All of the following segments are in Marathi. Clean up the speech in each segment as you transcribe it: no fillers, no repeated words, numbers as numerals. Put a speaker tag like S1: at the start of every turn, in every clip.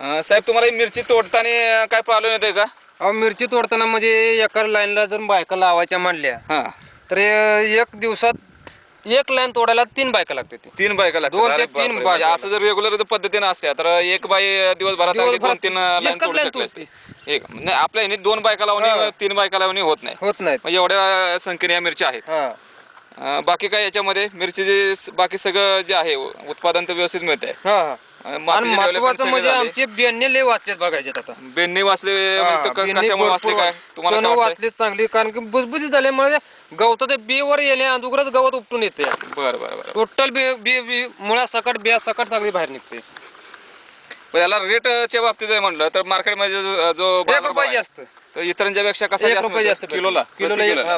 S1: साहेब तुम्हाला ही मिरची तोडताना काय प्रॉब्लेम येतोय का?
S2: अहो मिरची तोडताना म्हणजे एका लाईनला जर बायका लावायच्या म्हणल्या
S1: हा
S2: तर एक दिवसात एक लाईन तोडायला 3 बायका लागते.
S1: 3 बायका लागतात.
S2: 2 ते
S1: अरे
S2: 3
S1: बापरे. म्हणजे
S2: बायका
S1: असं जर रेग्युलर पद्धतीने असते तर एक बाई दिवसभरात अगदी 2-3 लाईन
S2: एकच
S1: तोडू
S2: लाईन
S1: शकले असते.
S2: तोडते.
S1: एक नाही आपल्या ह्यानी 2 बायका लावणे 3 बायका लावणे होत नाही.
S2: होत नाहीत.
S1: म्हणजे एवढ्या संख्येने या मिरच्या आहेत. बाकी काय याच्यामध्ये मिरची बाकी सगळं जे आहे उत्पादन तर व्यवस्थित मिळतंय.
S2: आणि
S1: मातीचे
S2: महत्वाचं
S1: डेव्हलपमेंट
S2: म्हणजे
S1: झाले.
S2: आमचे बियाणे लय वाचलेत बघायचे आता.
S1: बेन्नी वाचले म्हणजे कशामुळे वाचले काय तुम्हाला काय वाटतंय?
S2: वाचले चांगली कारण की बुजबुजीत झाल्यामुळे गवताच्या बियावर येणे अगोदरच गवत उपटून येते.
S1: बरं बरं बरं.
S2: टोटल बी मुळा सकट बिया सकट सगळी बाहेर निघते.
S1: पण याला रेटच्या बाबतीत जर म्हणलं तर मार्केटमध्ये जो
S2: 1 रुपये जास्त.
S1: तर इतरांच्या पेक्षा कसा
S2: 1 रुपये जास्त
S1: किलोला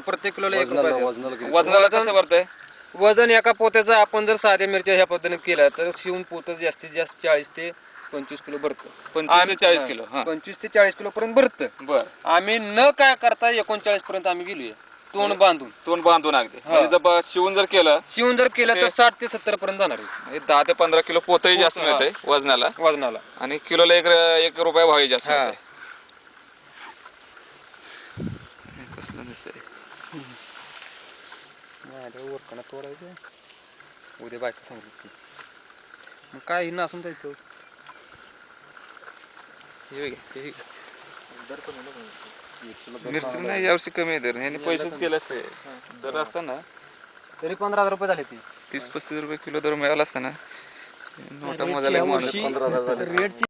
S2: प्रत्येक किलोला 1 रुपये जास्त.
S1: वजनाला कसं भरतंय?
S2: वजन एका पोत्याचं आपण जर साध्या मिरच्या ह्या पद्धतीने केलं तर शिवून पोतं जास्तीत जास्त 40 ते 25 किलो भरतं.
S1: 25 ते 40 किलो.
S2: 25 ते 40 किलो पर्यंत भरतं.
S1: बर.
S2: आम्ही न काय करता 39 पर्यंत आम्ही गेलोय तोंड बांधून
S1: अगदी म्हणजे जर शिवून जर केलं
S2: शिवून जर केलं तर 60 ते 70 पर्यंत जाणार आहे.
S1: 10 ते 15 किलो पोतही जास्त मिळतंय वजनाला आणि किलोला 1 रुपया भावही जास्त मिळतंय. कसलं दिसतंय
S2: तोडायचं उद्या बायका सांगितली मग काय नसून जायचं.
S1: मिरची नाही यावर्षी कमी आहे दर ह्यांनी पैसेच केले असते दर असताना
S2: तरी 15,000 रुपये झाले ते.
S1: 30-35 रुपये किलो दर मिळाला असताना नोटा मोजायला माणूस.
S2: रेटची